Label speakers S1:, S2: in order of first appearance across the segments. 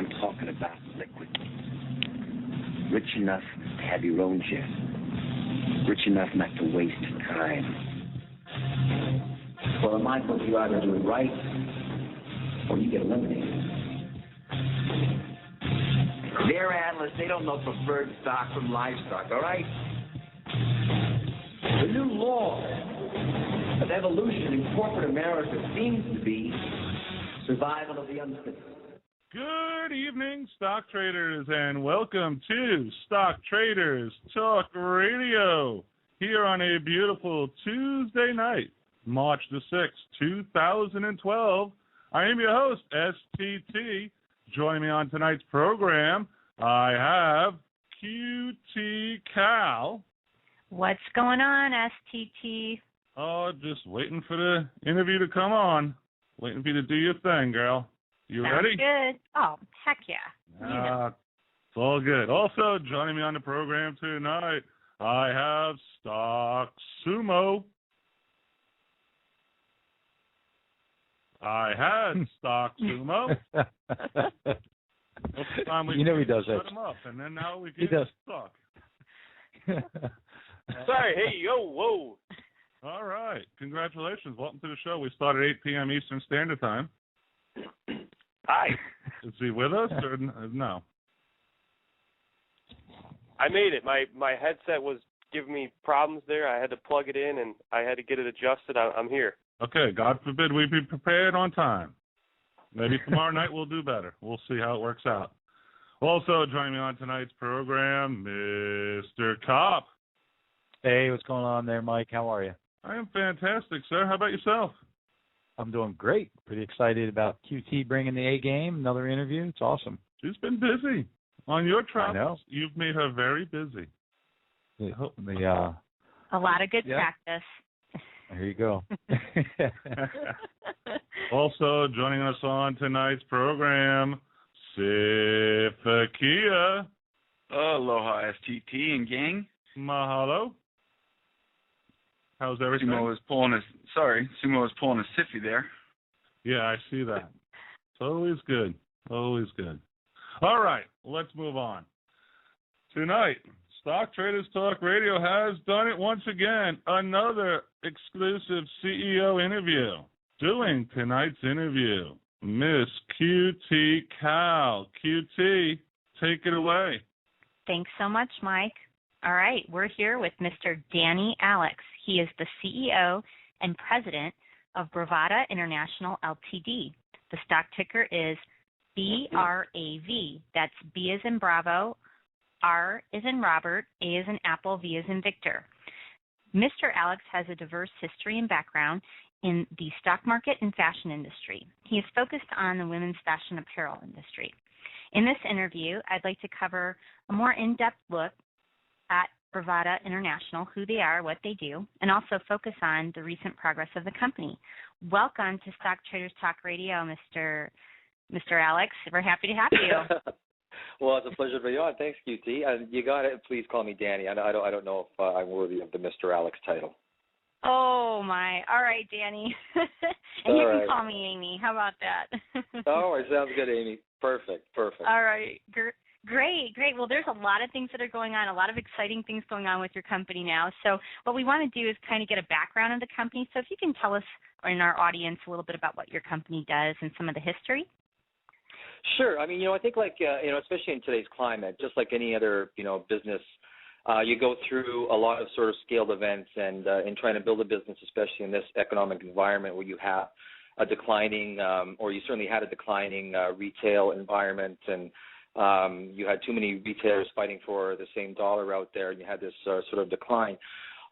S1: I'm talking about liquid. Rich enough to have your own jet. Rich enough not to waste time. Well, in my book, you either do it right or you get eliminated. They're analysts. They don't know preferred stock from livestock, all right? The new law of evolution in corporate America seems to be survival of the unfit.
S2: Good evening, stock traders, and welcome to Stock Traders Talk Radio here on a beautiful Tuesday night, March the 6th, 2012. I am your host, STT. Joining me on tonight's program, I have QT Cal.
S3: What's going on, STT?
S2: Oh, just waiting for the interview to come on. Waiting for you to do your thing, girl. You
S3: Sounds
S2: ready?
S3: Good. Oh, heck yeah.
S2: It's all good. Also, joining me on the program tonight, I have Stock Sumo. I had Stock Sumo. Time we
S4: he does
S2: shut
S4: that.
S2: him up, and then now we
S4: He
S2: get
S4: does.
S2: Stock.
S5: Sorry, hey, yo, whoa.
S2: All right. Congratulations. Welcome to the show. We start at 8 p.m. Eastern Standard Time.
S5: Hi.
S2: Is he with us or no?
S5: I made it. My headset was giving me problems there. I had to plug it in, and I had to get it adjusted. I'm here.
S2: Okay. God forbid we be prepared on time. Maybe tomorrow night we'll do better. We'll see how it works out. Also joining me on tonight's program, Mr. Kopp.
S4: Hey, what's going on there, Mike? How are you?
S2: I am fantastic, sir. How about yourself?
S4: I'm doing great. Pretty excited about QT bringing the A game. Another interview. It's awesome.
S2: She's been busy. On your travels,
S4: I know.
S2: You've made her very busy.
S3: A lot of good practice.
S4: There you go.
S2: Also joining us on tonight's program, Sifakia.
S6: Aloha, STT and gang.
S2: Mahalo. How's everything?
S6: Sumo was pulling a siffy there.
S2: Yeah, I see that. It's always good. Always good. All right, let's move on. Tonight, Stock Traders Talk Radio has done it once again. Another exclusive CEO interview. Doing tonight's interview, Miss QT Cal. QT, take it away.
S3: Thanks so much, Mike. All right, we're here with Mr. Danny Alex. He is the CEO and president of BRAV International Ltd. The stock ticker is BRAV. That's B as in Bravo, R as in Robert, A as in Apple, V as in Victor. Mr. Alex has a diverse history and background in the stock market and fashion industry. He is focused on the women's fashion apparel industry. In this interview, I'd like to cover a more in-depth look at BRAV International, who they are, what they do, and also focus on the recent progress of the company. Welcome to Stock Traders Talk Radio, Mr. Alex. We're happy to have you.
S7: Well, it's a pleasure to be on. Thanks, QT. You got it. Please call me Danny. I don't know if I'm worthy of the Mr. Alex title.
S3: Oh, my. All right, Danny. And you can call me Amy. How about that?
S7: All right. Sounds good, Amy. Perfect.
S3: All right. Great. Well, there's a lot of things that are going on, a lot of exciting things going on with your company now. So what we want to do is kind of get a background of the company. So if you can tell us in our audience a little bit about what your company does and some of the history.
S7: Sure. I mean, I think especially in today's climate, just like any other, business, you go through a lot of sort of scaled events and in trying to build a business, especially in this economic environment where you have a declining, or you certainly had a declining retail environment, and you had too many retailers fighting for the same dollar out there, and you had this sort of decline.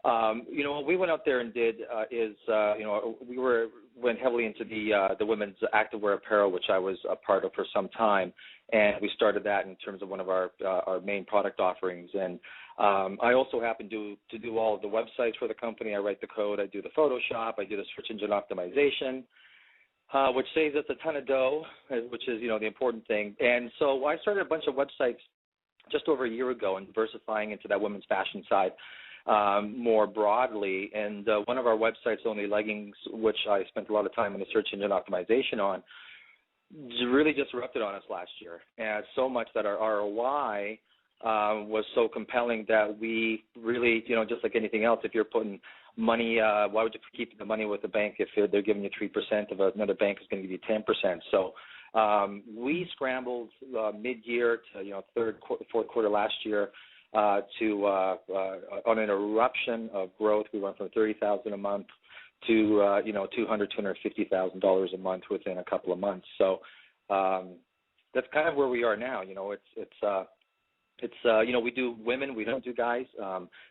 S7: What we went out there and did is, we went heavily into the women's activewear apparel, which I was a part of for some time, and we started that in terms of one of our main product offerings. And I also happen to do all of the websites for the company. I write the code, I do the Photoshop, I do the search engine optimization, which saves us a ton of dough, which is, the important thing. And so I started a bunch of websites just over a year ago and diversifying into that women's fashion side more broadly. And one of our websites, Only Leggings, which I spent a lot of time in the search engine optimization on, really disrupted on us last year, and so much that our ROI was so compelling that we really, just like anything else, if you're putting money, why would you keep the money with the bank if they're giving you 3%, if another bank is going to give you 10%? So we scrambled mid-year to, fourth quarter last year to on an eruption of growth. We went from $30,000 a month to $250,000 a month within a couple of months. So that's kind of where we are now. We do women, we don't do guys.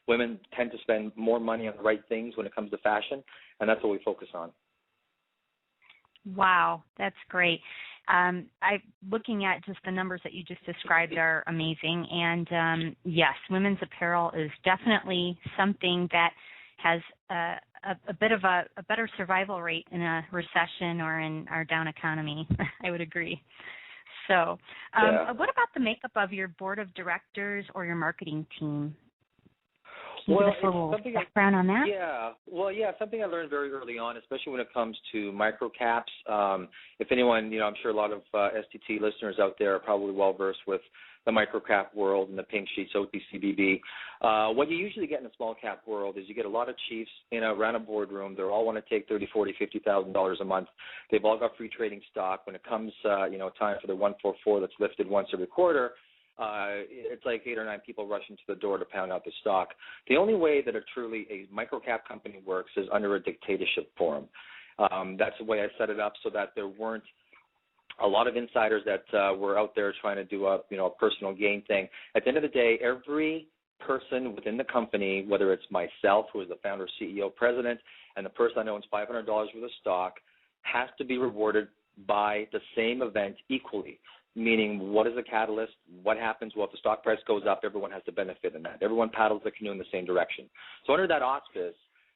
S7: Women tend to spend more money on the right things when it comes to fashion, and that's what we focus on.
S3: Wow, that's great. Looking at just the numbers that you just described are amazing. And yes, women's apparel is definitely something that has a bit of a better survival rate in a recession or in our down economy. I would agree. So what about the makeup of your board of directors or your marketing team? Can you give us a little background on that?
S7: Yeah, something I learned very early on, especially when it comes to microcaps. If anyone, I'm sure a lot of STT listeners out there are probably well-versed with the microcap world and the pink sheets, OTCBB. What you usually get in the small cap world is you get a lot of chiefs around a boardroom. They all want to take $30,000, $40,000, $50,000 a month. They've all got free trading stock. When it comes, time for the 144 that's lifted once every quarter, it's like 8 or 9 people rushing to the door to pound out the stock. The only way that a microcap company works is under a dictatorship form. That's the way I set it up, so that there weren't a lot of insiders that were out there trying to do a personal gain thing. At the end of the day, every person within the company, whether it's myself, who is the founder, CEO, president, and the person that owns $500 worth of stock, has to be rewarded by the same event equally. Meaning, what is the catalyst? What happens? Well, if the stock price goes up, everyone has to benefit in that. Everyone paddles the canoe in the same direction. So under that auspice,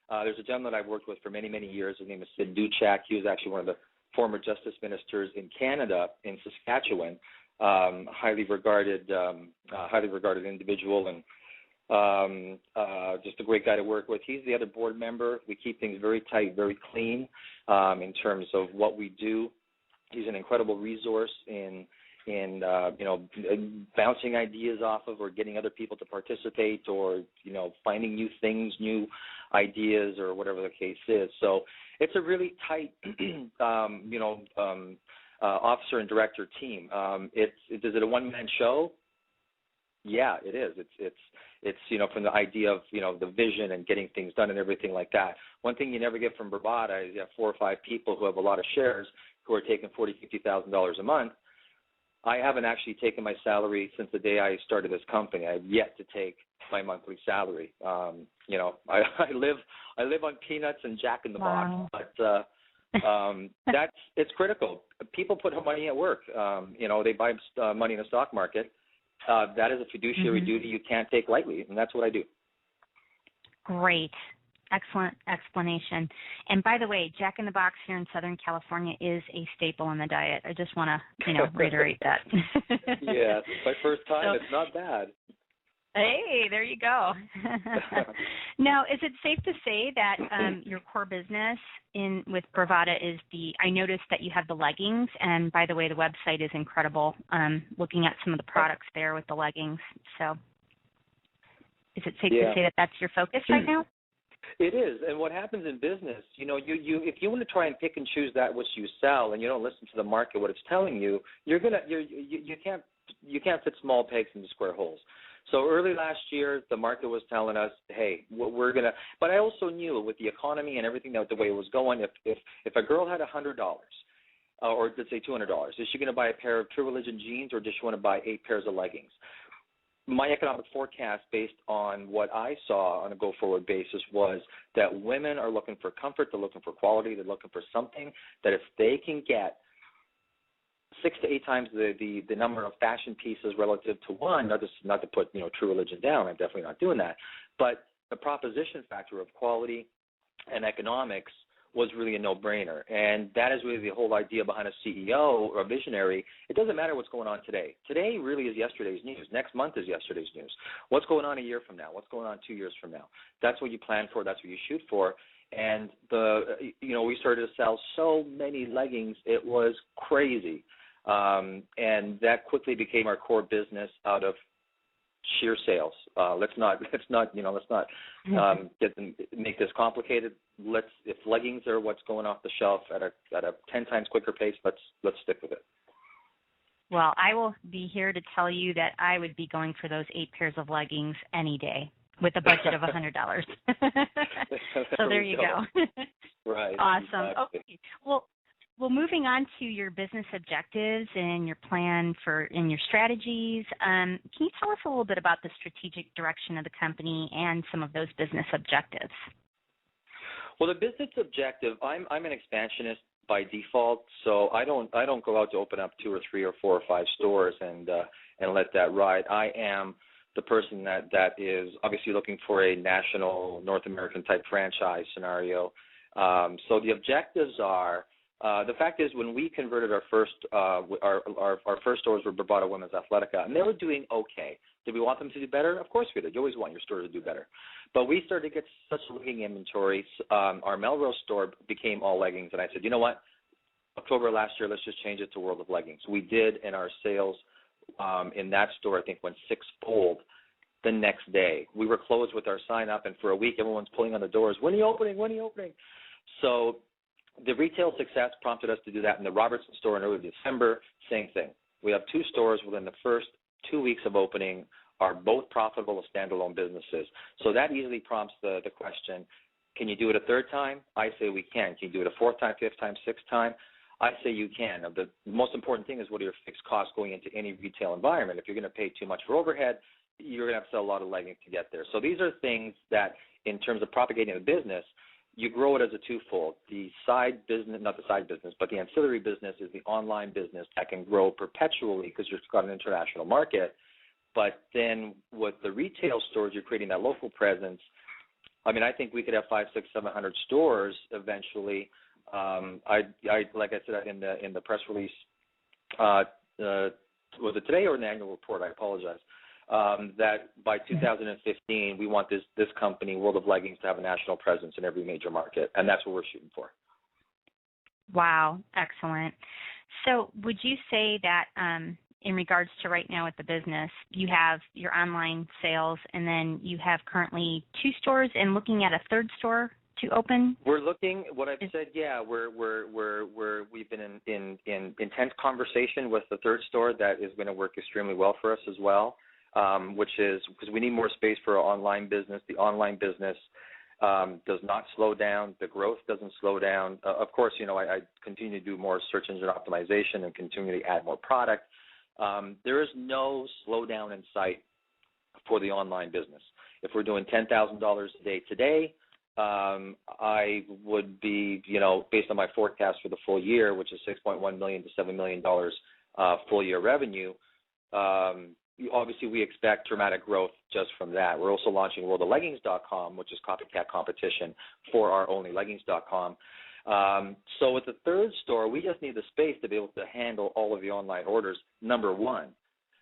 S7: there's a gentleman I've worked with for many, many years. His name is Sid Duchak. He was actually one of the former justice ministers in Canada, in Saskatchewan. Highly regarded individual, and just a great guy to work with. He's the other board member. We keep things very tight, very clean in terms of what we do. He's an incredible resource in bouncing ideas off of, or getting other people to participate, or finding new things, new ideas, or whatever the case is. So it's a really tight officer and director team. Is it a one-man show? Yeah, it is. It's from the idea of the vision and getting things done and everything like that. One thing you never get from Bravada is you have 4 or 5 people who have a lot of shares who are taking $40,000, $50,000 a month. I haven't actually taken my salary since the day I started this company. I've yet to take my monthly salary. I live on peanuts and Jack in the Box, but it's critical. People put money at work. They buy money in the stock market. That is a fiduciary duty you can't take lightly, and that's what I do.
S3: Great. Excellent explanation. And by the way, Jack in the Box here in Southern California is a staple in the diet. I just want to, reiterate that.
S7: Yeah, it's my first time. So, it's not bad.
S3: Hey, there you go. Now, is it safe to say that your core business with Bravada is I noticed that you have the leggings, and by the way, the website is incredible. Looking at some of the products there with the leggings. So is it safe to say that that's your focus right now?
S7: It is, and what happens in business, if you want to try and pick and choose that which you sell, and you don't listen to the market, what it's telling you, you can't fit small pegs into square holes. So early last year, the market was telling us, hey, we're gonna. But I also knew with the economy and everything the way it was going, if a girl had $100, or let's say $200, is she going to buy a pair of True Religion jeans, or does she want to buy 8 pairs of leggings? My economic forecast, based on what I saw on a go-forward basis, was that women are looking for comfort, they're looking for quality, they're looking for something that if they can get 6 to 8 times the number of fashion pieces relative to one, not to put True Religion down, I'm definitely not doing that, but the proposition factor of quality and economics was really a no-brainer. And that is really the whole idea behind a CEO or a visionary. It doesn't matter what's going on today. Today really is yesterday's news. Next month is yesterday's news. What's going on a year from now? What's going on 2 years from now? That's what you plan for. That's what you shoot for. and we started to sell so many leggings, it was crazy, and that quickly became our core business out of sheer sales. Let's not make this complicated. If leggings are what's going off the shelf at a 10 times quicker pace, let's stick with it.
S3: Well, I will be here to tell you that I would be going for those 8 pairs of leggings any day with a budget of $100. So there you go.
S7: Right.
S3: Awesome.
S7: Exactly.
S3: Okay. Well, moving on to your business objectives and your plan and your strategies, can you tell us a little bit about the strategic direction of the company and some of those business objectives?
S7: Well, the business objective, I'm an expansionist by default, so I don't go out to open up 2 or 3 or 4 or 5 stores and let that ride. I am the person that is obviously looking for a national North American type franchise scenario. So the objectives are. The fact is, when we converted our first stores were Bravada Women's Athletica, and they were doing okay. Did we want them to do better? Of course we did. You always want your store to do better. But we started to get such legging inventory. Our Melrose store became all leggings, and I said, you know what? October last year, let's just change it to World of Leggings. We did, and our sales in that store, I think, went 6-fold the next day. We were closed with our sign up, and for a week, everyone's pulling on the doors. When are you opening? When are you opening? So the retail success prompted us to do that in the Robertson store in early December. Same thing. We have 2 stores within the first 2 weeks of opening are both profitable as standalone businesses. So that easily prompts the question, can you do it a 3rd time? I say we can. Can you do it a 4th time, 5th time, 6th time? I say you can. The most important thing is what are your fixed costs going into any retail environment. If you're going to pay too much for overhead, you're going to have to sell a lot of leggings to get there. So these are things that, in terms of propagating the business, you grow it as a twofold. The side business, not the side business, but the ancillary business is the online business that can grow perpetually because you've got an international market. But then with the retail stores, you're creating that local presence. I mean, I think we could have 500, 600, 700 stores eventually. Like I said in the press release, was it today or in the annual report? I apologize. That by 2015, we want this company, World of Leggings, to have a national presence in every major market, and that's what we're shooting for.
S3: Wow, excellent. So would you say that in regards to right now with the business, you have your online sales, and then you have currently 2 stores and looking at a 3rd store to open?
S7: We're looking. What I've said, yeah, we've been in intense conversation with the 3rd store that is going to work extremely well for us as well. Which is because we need more space for our online business. The online business does not slow down. The growth doesn't slow down. Of course, I continue to do more search engine optimization and continue to add more product. There is no slowdown in sight for the online business. If we're doing $10,000 a day today, I would be, based on my forecast for the full year, which is $6.1 million to $7 million full year revenue. Obviously, we expect dramatic growth just from that. We're also launching worldofleggings.com, which is copycat competition for our only leggings.com. So with the 3rd store, we just need the space to be able to handle all of the online orders, number one.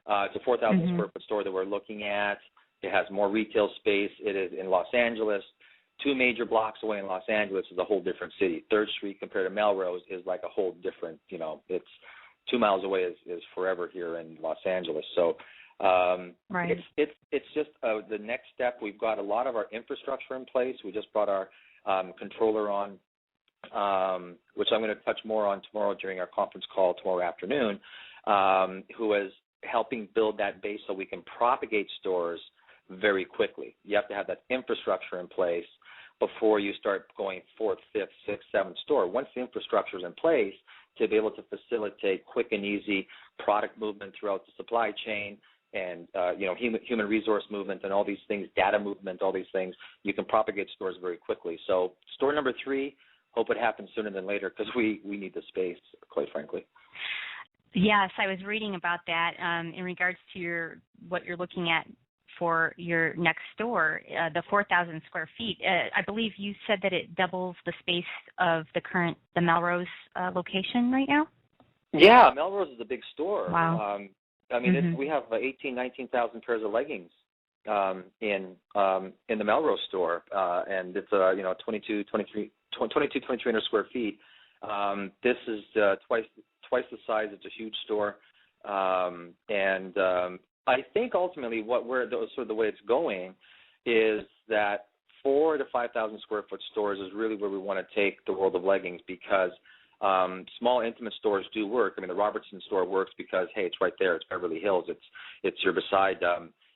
S7: It's a 4,000 square foot store that we're looking at. It has more retail space. It is in Los Angeles. 2 major blocks away in Los Angeles is a whole different city. 3rd Street compared to Melrose is like a whole different, it's 2 miles away is forever here in Los Angeles. So
S3: right.
S7: It's just the next step. We've got a lot of our infrastructure in place. We just brought our controller on, which I'm going to touch more on tomorrow during our conference call tomorrow afternoon, who is helping build that base so we can propagate stores very quickly. You have to have that infrastructure in place before you start going 4th, 5th, 6th, 7th store. Once the infrastructure is in place, to be able to facilitate quick and easy product movement throughout the supply chain and human resource movement and all these things, data movement, all these things, you can propagate stores very quickly. So store number 3, hope it happens sooner than later because we need the space, quite frankly.
S3: Yes, I was reading about that in regards to what you're looking at for your next store, the 4,000 square feet. I believe you said that it doubles the space of the Melrose location right now?
S7: Yeah, Melrose is a big store.
S3: Wow.
S7: We have 18,000, 19,000 pairs of leggings in the Melrose store, and it's 2300 square feet. This is twice the size. It's a huge store, and I think ultimately the way it's going is that 4,000 to 5,000 square foot stores is really where we want to take the world of leggings, because small intimate stores do work. I mean, the Robertson store works because, hey, it's right there. It's Beverly Hills. You're beside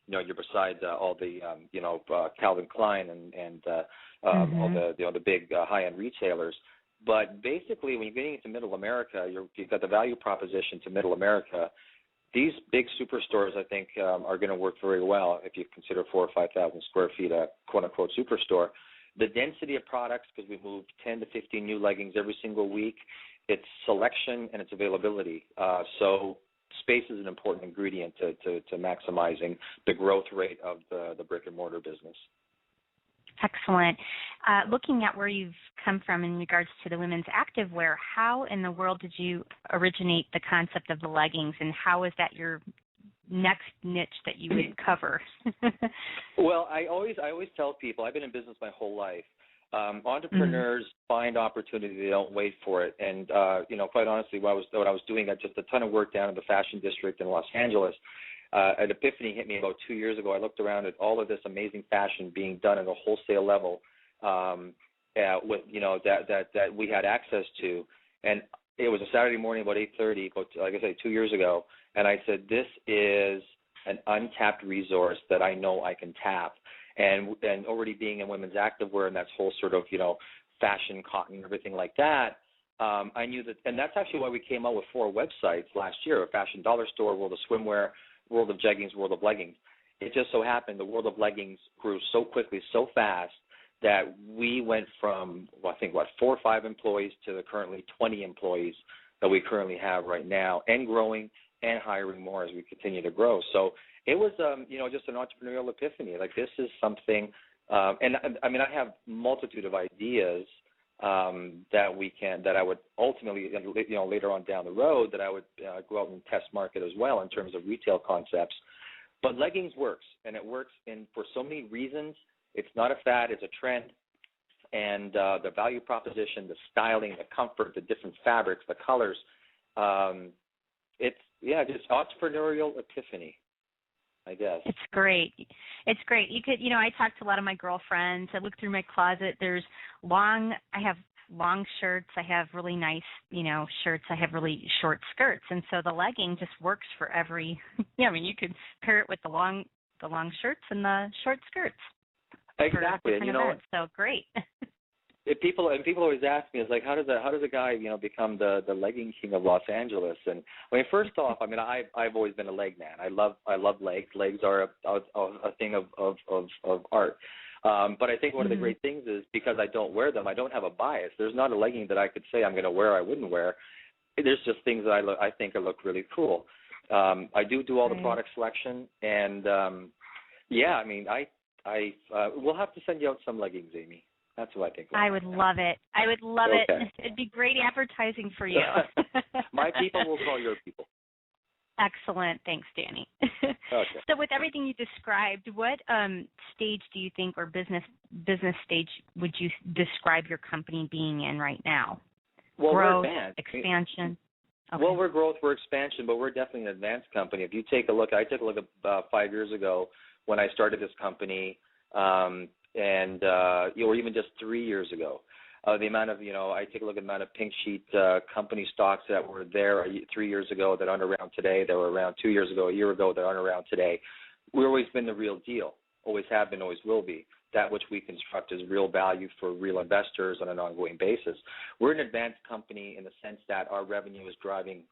S7: you're beside all the Calvin Klein and all the big high-end retailers. But basically, when you're getting into Middle America, you've got the value proposition to Middle America. These big superstores, I think, are going to work very well if you consider 4,000 or 5,000 square feet a quote-unquote superstore. The density of products, because we move 10 to 15 new leggings every single week, its selection and its availability. So space is an important ingredient to maximizing the growth rate of the brick-and-mortar business.
S3: Excellent. Looking at where you've come from in regards to the women's activewear, how in the world did you originate the concept of the leggings, and how is that your next niche that you would cover?
S7: Well, I always tell people, I've been in business my whole life. Entrepreneurs find opportunity; they don't wait for it. And quite honestly, what I was doing, I just a ton of work down in the fashion district in Los Angeles. An epiphany hit me about 2 years ago. I looked around at all of this amazing fashion being done at a wholesale level, with that we had access to, and it was a Saturday morning about 8:30, like I said, 2 years ago, and I said, this is an untapped resource that I know I can tap, and already being in women's activewear and that whole sort of fashion, cotton, everything like that. I knew that, and that's actually why we came out with 4 websites last year: a fashion dollar store, World of Swimwear, World of Jeggings, World of Leggings. It just so happened the World of Leggings grew so quickly, so fast, that we went from, 4 or 5 employees to the currently 20 employees that we currently have right now, and growing and hiring more as we continue to grow. So it was, just an entrepreneurial epiphany. Like, this is something, and I mean, I have multitude of ideas that I would ultimately, later on down the road, that I would go out and test market as well in terms of retail concepts. But leggings works, and it works for so many reasons. It's not a fad; it's a trend. And the value proposition, the styling, the comfort, the different fabrics, the colors. Just entrepreneurial epiphany, I guess.
S3: It's great. It's great. You could, I talked to a lot of my girlfriends. I look through my closet. I have long shirts. I have really nice, shirts. I have really short skirts. And so the legging just works for every, you could pair it with the long shirts and the short skirts.
S7: Exactly.
S3: For events. So great.
S7: People always ask me, it's like, how does a guy become the legging king of Los Angeles? And first off, I've always been a leg man. I love legs. Legs are a thing of art. But I think one of the great things is, because I don't wear them, I don't have a bias. There's not a legging that I could say I'm going to wear I wouldn't wear. There's just things that I think look really cool. I do all the product selection, and we'll have to send you out some leggings, Amy. That's what I think.
S3: I would love it.
S7: Okay.
S3: It'd be great advertising for you.
S7: My people will call your people.
S3: Excellent. Thanks, Danny.
S7: Okay.
S3: So with everything you described, what stage do you think, or business stage would you describe your company being in right now?
S7: Well,
S3: growth,
S7: we're advanced.
S3: expansion? Okay.
S7: Well, we're growth, we're expansion, but we're definitely an advanced company. If you take a look, I took a look at 5 years ago when I started this company, or even just 3 years ago. The amount of, I take a look at the amount of pink sheet company stocks that were there 3 years ago that aren't around today, that were around 2 years ago, a year ago, that aren't around today. We've always been the real deal, always have been, always will be. That which we construct is real value for real investors on an ongoing basis. We're an advanced company in the sense that our revenue is growing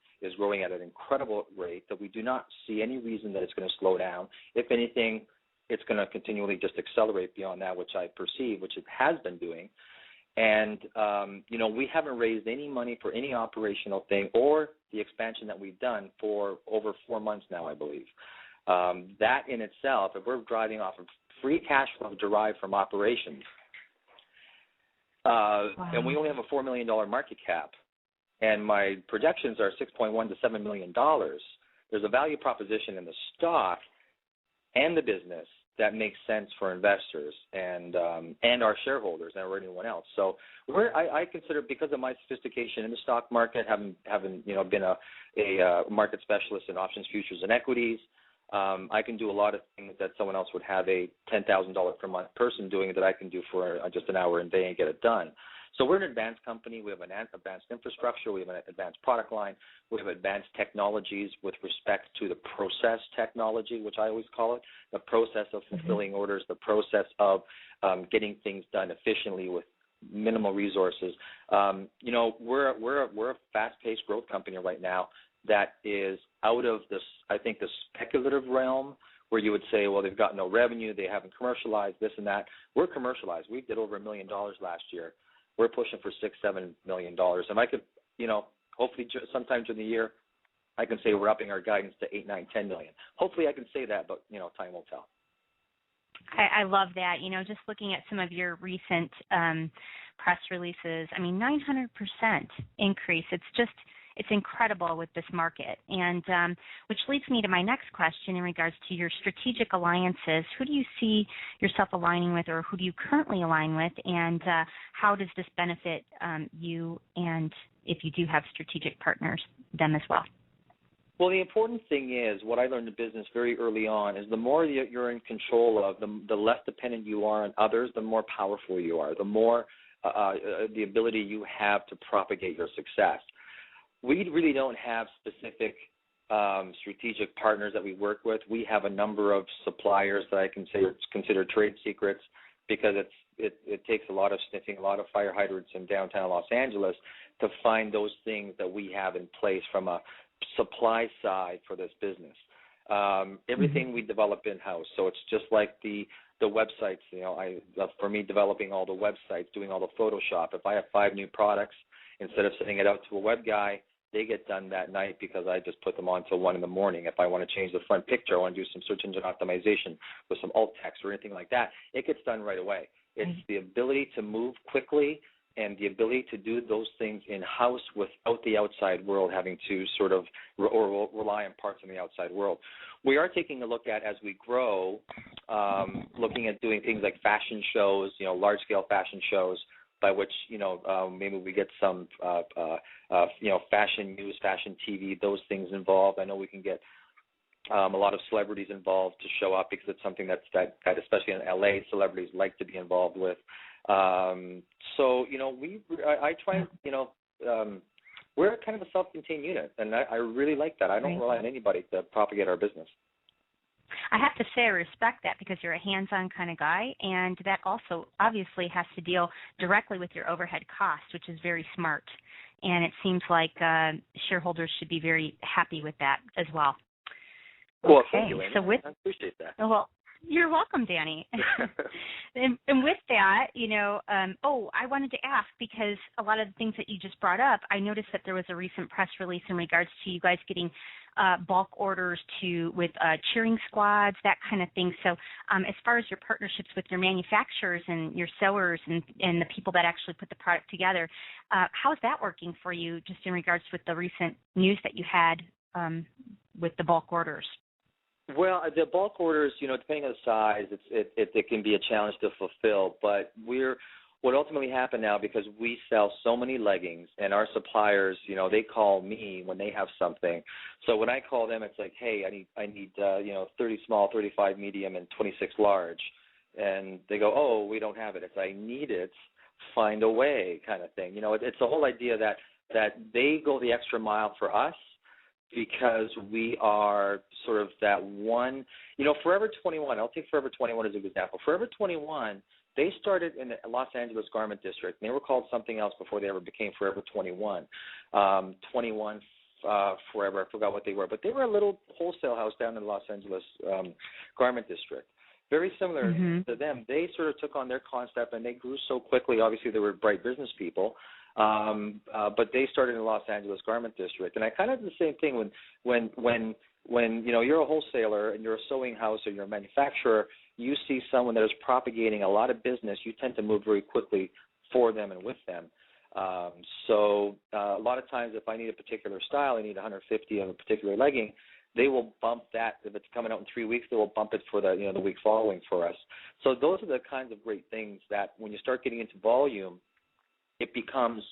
S7: at an incredible rate, that we do not see any reason that it's going to slow down. If anything, it's going to continually just accelerate beyond that, which I perceive, which it has been doing. And, we haven't raised any money for any operational thing or the expansion that we've done for over 4 months now, I believe. That in itself, if we're driving off of free cash flow derived from operations, and we only have a $4 million market cap, and my projections are $6.1 to $7 million, there's a value proposition in the stock and the business that makes sense for investors and our shareholders or anyone else. So I consider, because of my sophistication in the stock market, having been a market specialist in options, futures, and equities, I can do a lot of things that someone else would have a $10,000 per month person doing that I can do for just an hour a day and get it done. So we're an advanced company. We have an advanced infrastructure. We have an advanced product line. We have advanced technologies with respect to the process technology, which I always call it, the process of fulfilling orders, the process of getting things done efficiently with minimal resources. We're a fast-paced growth company right now that is out of this, I think, the speculative realm where you would say, well, they've got no revenue, they haven't commercialized this and that. We're commercialized. We did over $1 million last year. We're pushing for $6-7 million. And I could, hopefully sometime during the year, I can say we're upping our guidance to $8, $9, $10 million. Hopefully I can say that, but, time will tell.
S3: I love that. Just looking at some of your recent press releases, 900% increase. It's incredible with this market. And which leads me to my next question in regards to your strategic alliances. Who do you see yourself aligning with, or who do you currently align with, and how does this benefit you, and if you do have strategic partners, them as well?
S7: Well, the important thing is, what I learned in business very early on is the more you're in control of, the less dependent you are on others, the more powerful you are, the more the ability you have to propagate your success. We really don't have specific strategic partners that we work with. We have a number of suppliers that I consider trade secrets, because it takes a lot of sniffing, a lot of fire hydrants in downtown Los Angeles to find those things that we have in place from a supply side for this business. Everything we develop in-house. So it's just like the websites. For me, developing all the websites, doing all the Photoshop. If I have 5 new products, instead of sending it out to a web guy, they get done that night because I just put them on till 1 in the morning. If I want to change the front picture, I want to do some search engine optimization with some alt text or anything like that, it gets done right away. It's the ability to move quickly and the ability to do those things in-house without the outside world having to sort of or rely on parts in the outside world. We are taking a look at, as we grow, looking at doing things like fashion shows, large-scale fashion shows, by which, maybe we get some, fashion news, fashion TV, those things involved. I know we can get a lot of celebrities involved to show up, because it's something that especially in LA, celebrities like to be involved with. So, I try, we're kind of a self-contained unit, and I really like that. I don't rely on anybody to propagate our business.
S3: I have to say I respect that, because you're a hands-on kind of guy, and that also obviously has to deal directly with your overhead costs, which is very smart. And it seems like shareholders should be very happy with that as well.
S7: Well,
S3: okay.
S7: Thank you, Amy.
S3: So
S7: I appreciate that.
S3: Well, you're welcome, Danny. and with that, I wanted to ask, because a lot of the things that you just brought up, I noticed that there was a recent press release in regards to you guys getting bulk orders with cheering squads, that kind of thing. So as far as your partnerships with your manufacturers and your sewers and the people that actually put the product together, how's that working for you, just in regards with the recent news that you had with the bulk orders?
S7: Well, the bulk orders, depending on the size, it can be a challenge to fulfill. But what ultimately happened now, because we sell so many leggings, and our suppliers, they call me when they have something. So when I call them, it's like, hey, I need 30 small, 35 medium, and 26 large, and they go, oh, we don't have it. It's I need it, find a way, kind of thing. It's the whole idea that they go the extra mile for us, because we are sort of that one, Forever 21, I'll take Forever 21 as an example. Forever 21, they started in the Los Angeles Garment District, and they were called something else before they ever became Forever 21. 21 Forever, I forgot what they were, but they were a little wholesale house down in the Los Angeles Garment District. Very similar to them. They sort of took on their concept, and they grew so quickly. Obviously, they were bright business people. But they started in the Los Angeles Garment District, and I kind of did the same thing when you're a wholesaler and you're a sewing house or you're a manufacturer, you see someone that is propagating a lot of business, you tend to move very quickly for them and with them. So a lot of times, if I need a particular style, I need 150 of a particular legging, they will bump that. If it's coming out in 3 weeks, they will bump it for the the week following for us. So those are the kinds of great things that when you start getting into volume, it becomes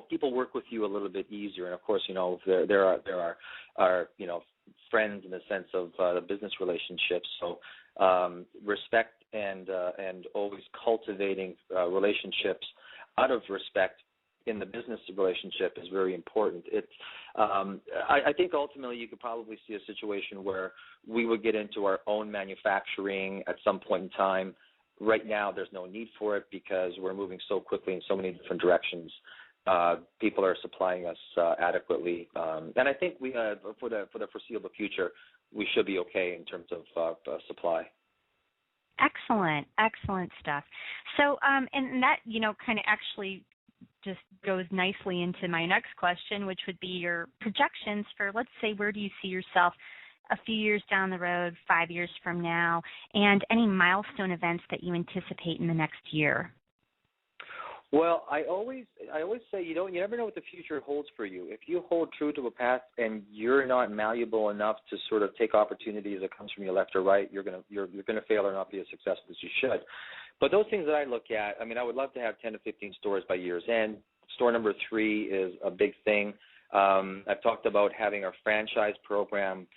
S7: people work with you a little bit easier. And of course, there are friends in the sense of the business relationships. So respect and always cultivating relationships out of respect in the business relationship is very important. I think ultimately you could probably see a situation where we would get into our own manufacturing at some point in time. Right now, there's no need for it because we're moving so quickly in so many different directions. People are supplying us adequately, and I think we for the foreseeable future, we should be okay in terms of supply.
S3: Excellent stuff. So, and that kind of actually just goes nicely into my next question, which would be your projections for, let's say, where do you see yourself a few years down the road, 5 years from now, and any milestone events that you anticipate in the next year?
S7: Well, I always say you never know what the future holds for you. If you hold true to a path and you're not malleable enough to sort of take opportunities that comes from your left or right, you're gonna fail or not be as successful as you should. But those things that I look at, I mean, I would love to have 10 to 15 stores by year's end. Store number 3 is a big thing. I've talked about having our franchise program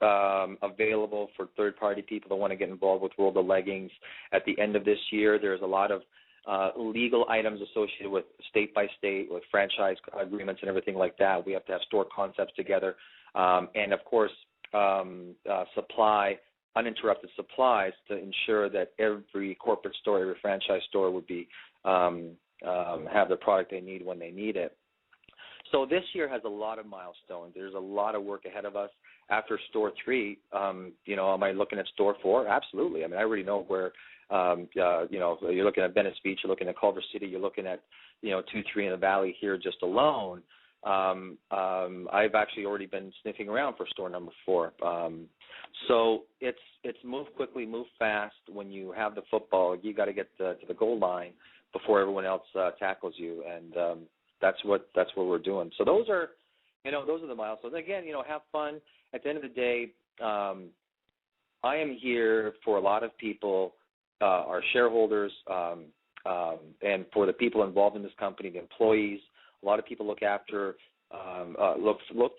S7: available for third-party people that want to get involved with World of Leggings. At the end of this year, there's a lot of legal items associated with state by state, with franchise agreements and everything like that. We have to have store concepts together. And, of course, uninterrupted supplies to ensure that every corporate store, every franchise store would be have the product they need when they need it. So this year has a lot of milestones. There's a lot of work ahead of us. After store 3, am I looking at store 4? Absolutely. I mean, I already know where, you're looking at Venice Beach, you're looking at Culver City, you're looking at, 2, 3 in the Valley here just alone. I've actually already been sniffing around for store number 4. So it's move quickly, move fast. When you have the football, you got to get to the goal line before everyone else tackles you, and that's what we're doing. So those are the milestones. Again, have fun. At the end of the day, I am here for a lot of people, our shareholders, and for the people involved in this company, the employees. A lot of people look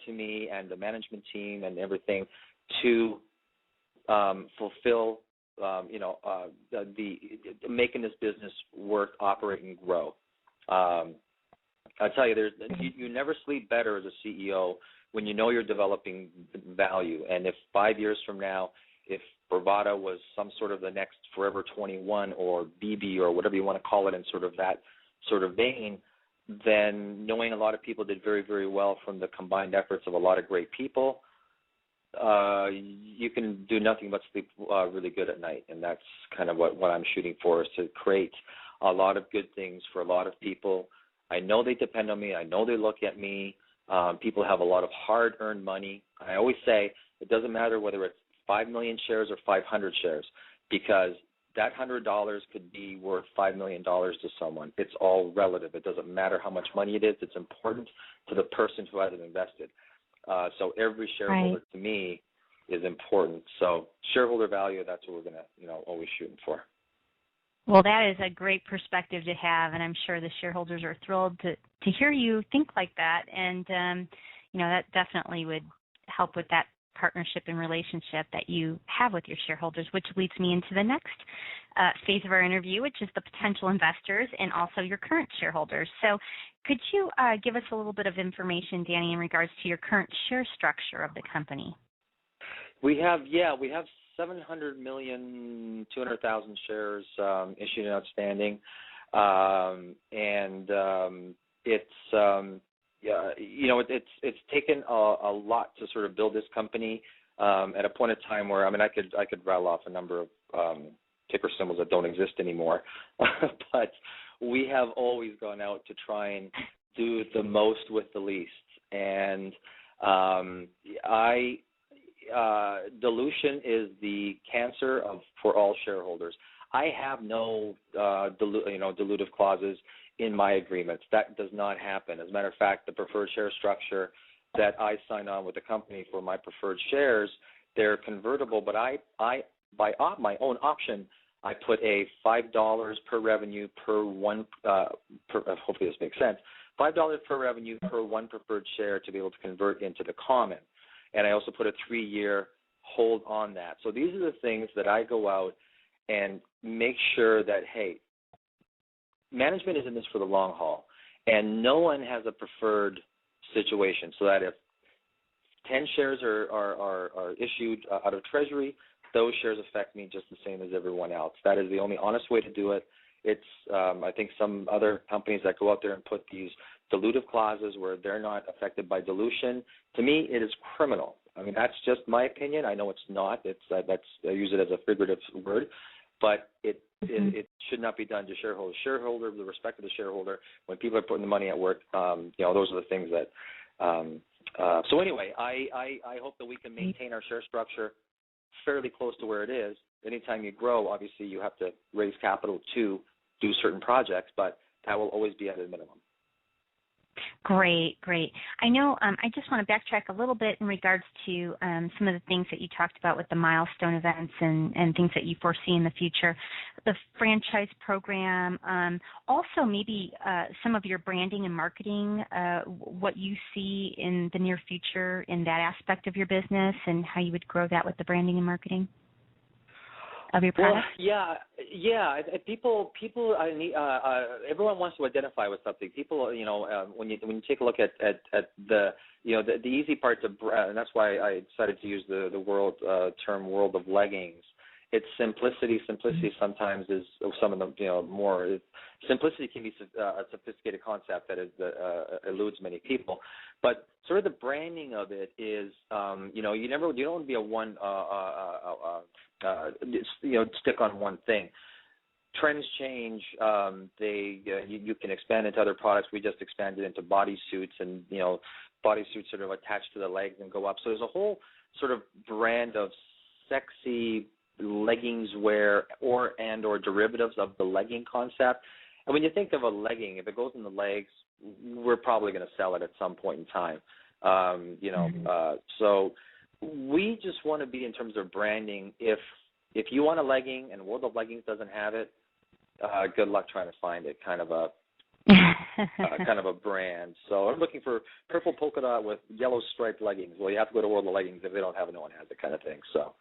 S7: to me and the management team and everything to fulfill, making this business work, operate, and grow. I tell you, you never sleep better as a CEO when you know you're developing value. And if 5 years from now, if Bravada was some sort of the next Forever 21 or BB or whatever you want to call it in sort of that sort of vein, then knowing a lot of people did very, very well from the combined efforts of a lot of great people, you can do nothing but sleep really good at night. And that's kind of what I'm shooting for, is to create a lot of good things for a lot of people. I know they depend on me. I know they look at me. People have a lot of hard-earned money. I always say it doesn't matter whether it's 5 million shares or 500 shares, because that $100 could be worth $5 million to someone. It's all relative. It doesn't matter how much money it is. It's important to the person who has it invested. So every shareholder to me is important. So shareholder value, that's what we're going to, always shooting for.
S3: Well, that is a great perspective to have, and I'm sure the shareholders are thrilled to hear you think like that. And, that definitely would help with that partnership and relationship that you have with your shareholders, which leads me into the next phase of our interview, which is the potential investors and also your current shareholders. So could you give us a little bit of information, Danny, in regards to your current share structure of the company?
S7: We have 700,200,000 shares issued and outstanding, and it's taken a lot to sort of build this company. At a point in time where I could rattle off a number of ticker symbols that don't exist anymore, but we have always gone out to try and do the most with the least, and dilution is the cancer for all shareholders. I have no dilutive clauses in my agreements. That does not happen. As a matter of fact, the preferred share structure that I signed on with the company for my preferred shares, they're convertible, but by my own option, I put a $5 per revenue per one, hopefully this makes sense, $5 per revenue per one preferred share to be able to convert into the common. And I also put a 3-year hold on that. So these are the things that I go out and make sure that, hey, management is in this for the long haul, and no one has a preferred situation, so that if 10 shares are issued out of Treasury, those shares affect me just the same as everyone else. That is the only honest way to do it. It's I think some other companies that go out there and put these dilutive clauses where they're not affected by dilution, to me it is criminal. I mean, that's just my opinion. I know it's not. It's I use it as a figurative word, but it should not be done to shareholders. Shareholder, the respect of the shareholder. When people are putting the money at work, those are the things that. So anyway, I hope that we can maintain our share structure fairly close to where it is. Anytime you grow, obviously you have to raise capital to do certain projects, but that will always be at a minimum.
S3: Great. I know I just want to backtrack a little bit in regards to some of the things that you talked about with the milestone events and things that you foresee in the future, the franchise program, also maybe some of your branding and marketing, what you see in the near future in that aspect of your business and how you would grow that with the branding and marketing of your product?
S7: Well, yeah. People. Everyone wants to identify with something. People, when you take a look at the easy part to, and that's why I decided to use the term world of leggings. It's simplicity. Simplicity sometimes is some of the more. Simplicity can be a sophisticated concept that eludes many people, but sort of the branding of it is, you don't want to be a one, stick on one thing. Trends change. You can expand into other products. We just expanded into bodysuits, and bodysuits sort of attached to the legs and go up. So there's a whole sort of brand of sexy leggings wear or derivatives of the legging concept. And when you think of a legging, if it goes in the legs, we're probably going to sell it at some point in time. So we just want to be, in terms of branding, if you want a legging and World of Leggings doesn't have it, good luck trying to find it. Kind of a brand. So I'm looking for purple polka dot with yellow striped leggings. Well, you have to go to World of Leggings. If they don't have it, no one has it, kind of thing. So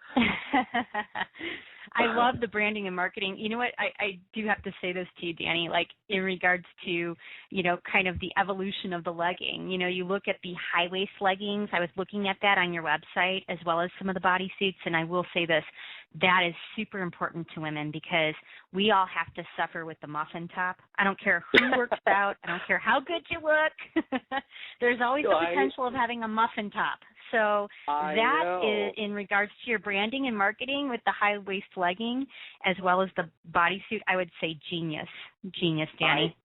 S3: I love the branding and marketing. You know what? I do have to say this to you, Danny, like in regards to, kind of the evolution of the legging. You look at the high-waist leggings. I was looking at that on your website as well as some of the bodysuits, and I will say this. That is super important to women because we all have to suffer with the muffin top. I don't care who works out. I don't care how good you look. There's always the potential of having a muffin top. So that is in regards to your branding and marketing with the high-waist legging as well as the bodysuit, I would say genius. Genius, Danny.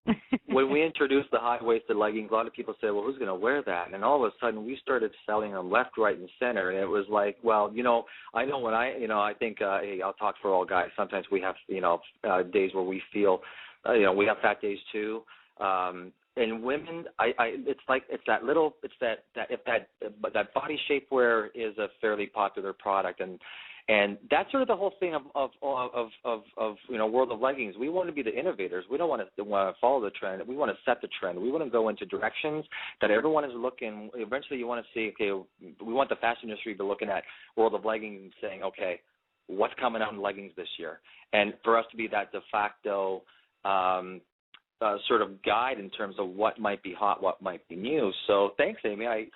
S7: When we introduced the high-waisted leggings, a lot of people said, well, who's going to wear that? And all of a sudden we started selling them left, right, and center. And it was like, well, I know when I think, hey, I'll talk for all guys. Sometimes we have, days where we feel, we have fat days too. And women, it's that body shapewear is a fairly popular product, and that's sort of the whole thing of World of Leggings. We want to be the innovators. We don't want to follow the trend. We want to set the trend. We want to go into directions that everyone is looking. Eventually, you want to see. Okay, we want the fashion industry to be looking at World of Leggings and saying, okay, what's coming out in leggings this year, and for us to be that de facto. Sort of guide in terms of what might be hot, what might be new. So thanks, Amy. I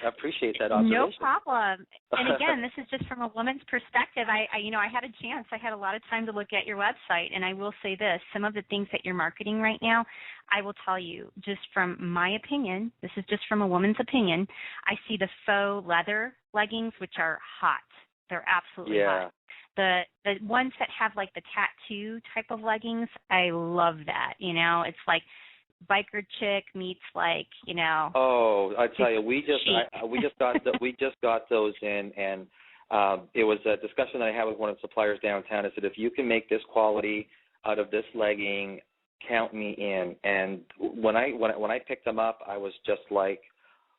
S7: appreciate that observation.
S3: No problem. And again, this is just from a woman's perspective. I had a chance. I had a lot of time to look at your website, and I will say this: some of the things that you're marketing right now, I will tell you, just from my opinion, this is just from a woman's opinion. I see the faux leather leggings, which are hot. They're absolutely hot. The ones that have like the tattoo type of leggings, I love that. It's like biker chick meets like,
S7: Oh, I tell you, we just got those in, and it was a discussion that I had with one of the suppliers downtown. I said, if you can make this quality out of this legging, count me in. And when I picked them up, I was just like,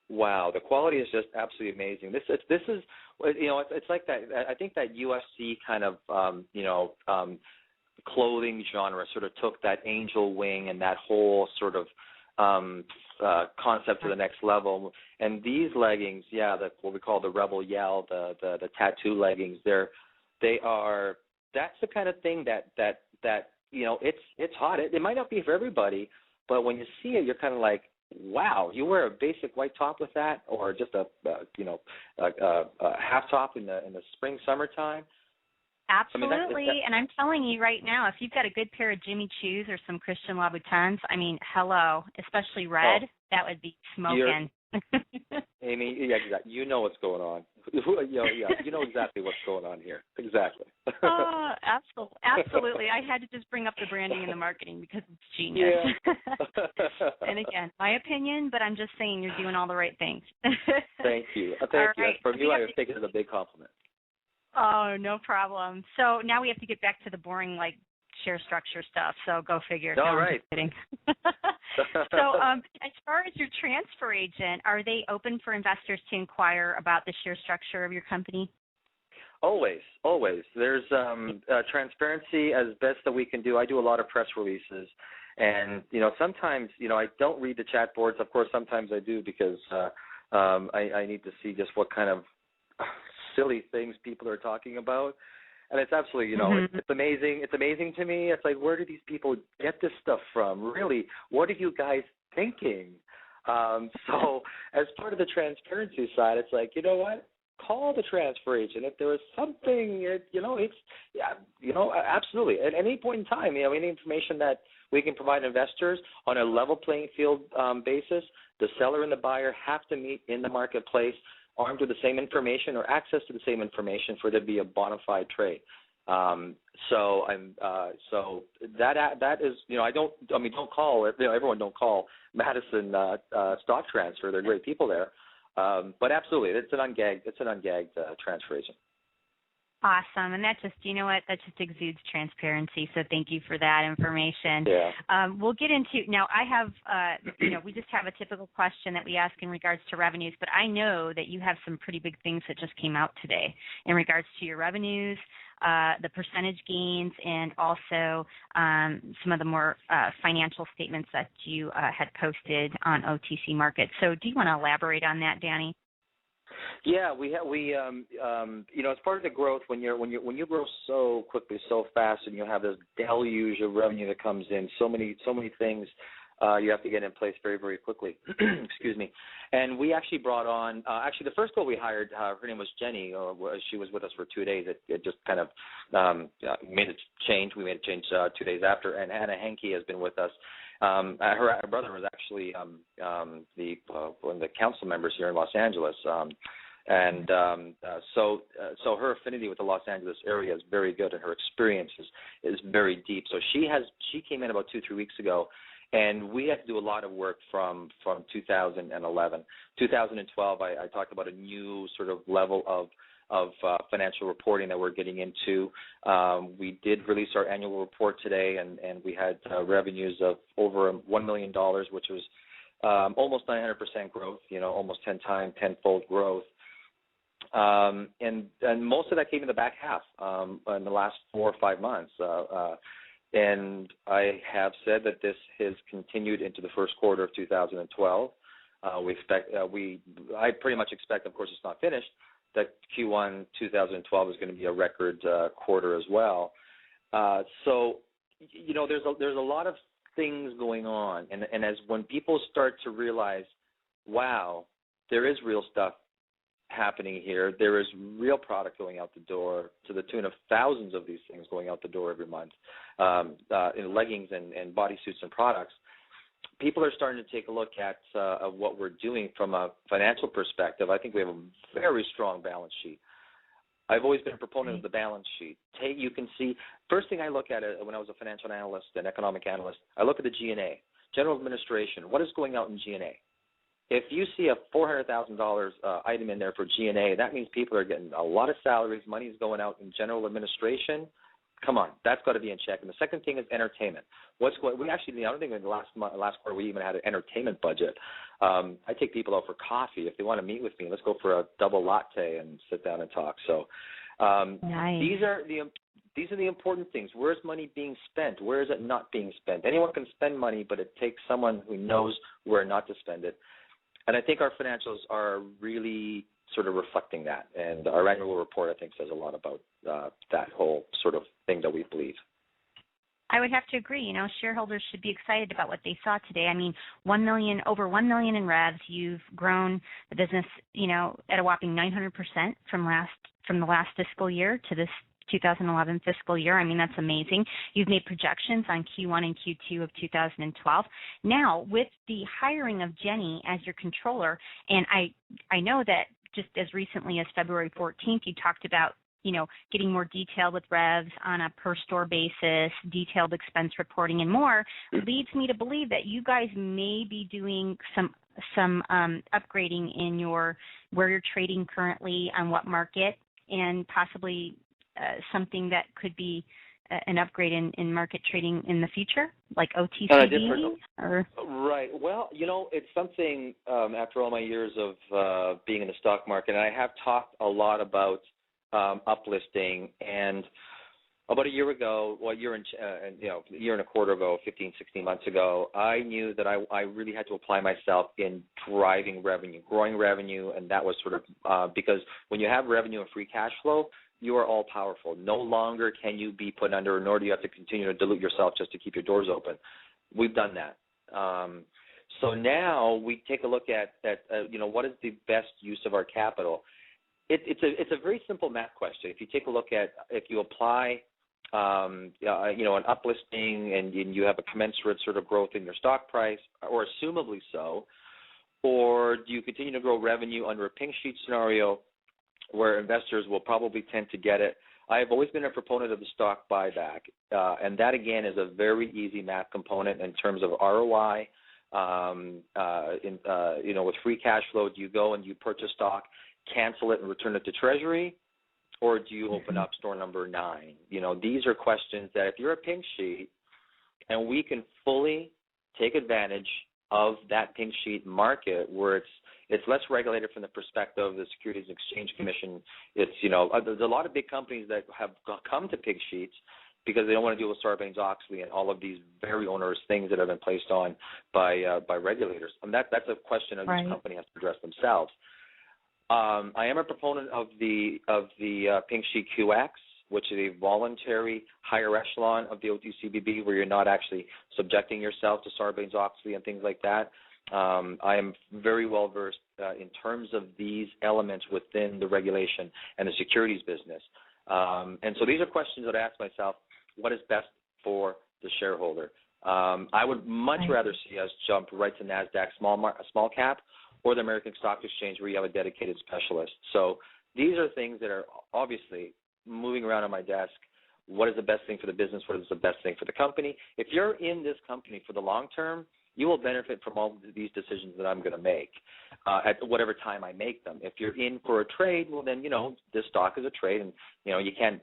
S7: Wow, the quality is just absolutely amazing. This is it's like that. I think that UFC kind of clothing genre sort of took that angel wing and that whole sort of concept to the next level. And these leggings, what we call the Rebel Yell, the tattoo leggings, that's the kind of thing that it's hot. It might not be for everybody, but when you see it, you're kind of like, wow, you wear a basic white top with that, or just a half top in the spring, summertime.
S3: Absolutely, and I'm telling you right now, if you've got a good pair of Jimmy Choos or some Christian Louboutins, hello, especially red, that would be smoking.
S7: Amy, exactly. You know what's going on. You know exactly what's going on here. Exactly.
S3: Oh, absolutely. I had to just bring up the branding and the marketing because it's genius.
S7: Yeah.
S3: And again, my opinion, but I'm just saying you're doing all the right things.
S7: Thank you. Thank you.
S3: Right.
S7: For me, I take it as a big compliment.
S3: Oh, no problem. So now we have to get back to the boring, share structure stuff. So go figure.
S7: All right.
S3: I'm kidding. So as far as your transfer agent, are they open for investors to inquire about the share structure of your company?
S7: Always. There's transparency as best that we can do. I do a lot of press releases, and sometimes I don't read the chat boards. Of course, sometimes I do because I need to see just what kind of silly things people are talking about. And it's absolutely, it's amazing. It's amazing to me. It's like, where do these people get this stuff from? Really, what are you guys thinking? So as part of the transparency side, it's like, you know what? Call the transfer agent if there is something. Absolutely. At any point in time, any information that we can provide investors on a level playing field basis, the seller and the buyer have to meet in the marketplace, armed with the same information or access to the same information for there to be a bona fide trade. So that is, don't call, everyone don't call Madison Stock Transfer. They're great people there. But absolutely, it's an ungagged transfer agent.
S3: Awesome. And that just, that just exudes transparency. So thank you for that information.
S7: Yeah.
S3: We'll get into, now I have, we just have a typical question that we ask in regards to revenues, but I know that you have some pretty big things that just came out today in regards to your revenues, the percentage gains, and also some of the more financial statements that you had posted on OTC Markets. So do you want to elaborate on that, Danny?
S7: Yeah, we as part of the growth, when you grow so quickly, so fast, and you have this deluge of revenue that comes in, so many things you have to get in place very, very quickly. Excuse me. And we actually brought on the first girl we hired. Her name was Jenny. She was with us for 2 days. It just kind of made a change. We made a change 2 days after. And Anna Henke has been with us. Her brother was actually one of the council members here in Los Angeles, so her affinity with the Los Angeles area is very good, and her experience is very deep. So she came in about 2-3 weeks ago, and we had to do a lot of work from 2011. 2012, I talked about a new sort of level of financial reporting that we're getting into. We did release our annual report today, and we had revenues of over $1 million, which was almost 900% growth, almost 10-fold growth. And most of that came in the back half in the last 4 or 5 months. And I have said that this has continued into the first quarter of 2012. I pretty much expect, of course it's not finished, that Q1 2012 is going to be a record quarter as well. So, there's a lot of things going on, and as when people start to realize, wow, there is real stuff happening here, there is real product going out the door to the tune of thousands of these things going out the door every month, in leggings and bodysuits and products. People are starting to take a look at what we're doing from a financial perspective. I think we have a very strong balance sheet. I've always been a proponent of the balance sheet. You can see, first thing I look at when I was a financial analyst and economic analyst, I look at the G&A, general administration. What is going out in G&A? If you see a $400,000 item in there for G&A, that means people are getting a lot of salaries. Money is going out in general administration. Come on, that's got to be in check. And the second thing is entertainment. We actually, I don't think in the last quarter we even had an entertainment budget. I take people out for coffee if they want to meet with me. Let's go for a double latte and sit down and talk. So
S3: nice.
S7: These are the important things. Where's money being spent? Where is it not being spent? Anyone can spend money, but it takes someone who knows where not to spend it. And I think our financials are really sort of reflecting that. And our annual report, I think, says a lot about that whole sort of thing that we believe.
S3: I would have to agree. You know, shareholders should be excited about what they saw today. I mean, over 1 million in revs. You've grown the business, you know, at a whopping 900% from the last fiscal year to this 2011 fiscal year. I mean, that's amazing. You've made projections on Q1 and Q2 of 2012. Now, with the hiring of Jenny as your controller, and I know that just as recently as February 14th, you talked about, you know, getting more detail with revs on a per store basis, detailed expense reporting and more, leads me to believe that you guys may be doing some upgrading in where you're trading currently, on what market, and possibly something that could be an upgrade in market trading in the future, like OTCD?
S7: Right. Well, you know, it's something after all my years of being in the stock market, and I have talked a lot about uplisting. And about a year ago, a year and a quarter ago, 15, 16 months ago, I knew that I really had to apply myself in driving revenue, growing revenue, and that was sort of because when you have revenue and free cash flow, you are all powerful. No longer can you be put under, nor do you have to continue to dilute yourself just to keep your doors open. We've done that. So now we take a look at what is the best use of our capital. It's a very simple math question. If you take a look at, if you apply an uplisting and you have a commensurate sort of growth in your stock price, or assumably so, or do you continue to grow revenue under a pink sheet scenario where investors will probably tend to get it? I have always been a proponent of the stock buyback, and that, again, is a very easy math component in terms of ROI. With free cash flow, do you go and you purchase stock, cancel it, and return it to Treasury, or do you open up store number 9? You know, these are questions that if you're a pink sheet and we can fully take advantage of that pink sheet market where it's less regulated from the perspective of the Securities and Exchange Commission. It's, there's a lot of big companies that have come to pink sheets because they don't want to deal with Sarbanes-Oxley and all of these very onerous things that have been placed on by regulators. And that's a question that each company has to address themselves. I am a proponent of the pink sheet QX, which is a voluntary higher echelon of the OTCBB where you're not actually subjecting yourself to Sarbanes-Oxley and things like that. I am very well versed in terms of these elements within the regulation and the securities business. And so these are questions that I ask myself, what is best for the shareholder? I would much rather see us jump right to NASDAQ small cap or the American Stock Exchange where you have a dedicated specialist. So these are things that are obviously moving around on my desk. What is the best thing for the business? What is the best thing for the company? If you're in this company for the long term, you will benefit from all of these decisions that I'm going to make at whatever time I make them. If you're in for a trade, well, then, this stock is a trade, and, you can't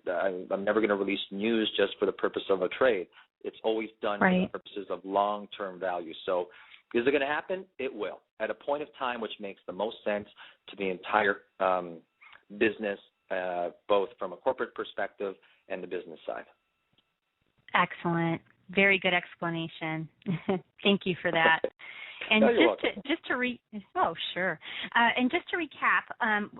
S7: I'm never going to release news just for the purpose of a trade. It's always done for the purposes of long-term value. So is it going to happen? It will, at a point of time which makes the most sense to the entire business, both from a corporate perspective and the business side.
S3: Excellent. Very good explanation. Thank you for that. And just to recap,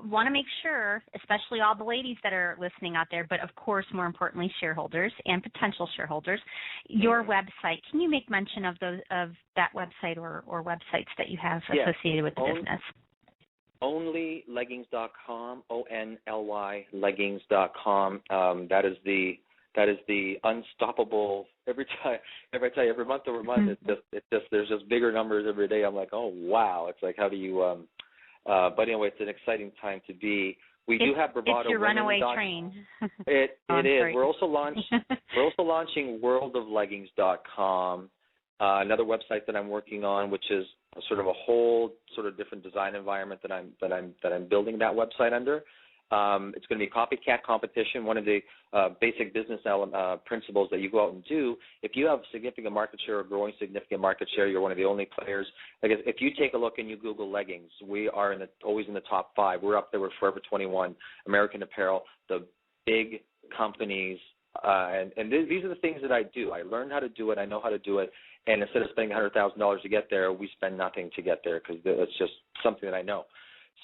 S3: want to make sure, especially all the ladies that are listening out there, but of course, more importantly, shareholders and potential shareholders, your website. Can you make mention of that website or websites that you have associated with the business?
S7: Onlyleggings.com, ONLY leggings.com. That is the unstoppable. Every month over month, there's just bigger numbers every day. I'm like, oh wow! It's like, how do you? But anyway, it's an exciting time to be. We do have Bravado.
S3: It's your runaway train.
S7: It is. We're also launching worldofleggings.com, another website that I'm working on, which is sort of a whole sort of different design environment that I'm building that website under. It's going to be copycat competition. One of the basic business principles that you go out and do, if you have significant market share or growing significant market share, you're one of the only players. Like if you take a look and you Google leggings, we are always in the top 5. We're up there with Forever 21, American Apparel, the big companies. And these are the things that I do. I learned how to do it. I know how to do it. And instead of spending $100,000 to get there, we spend nothing to get there because it's just something that I know.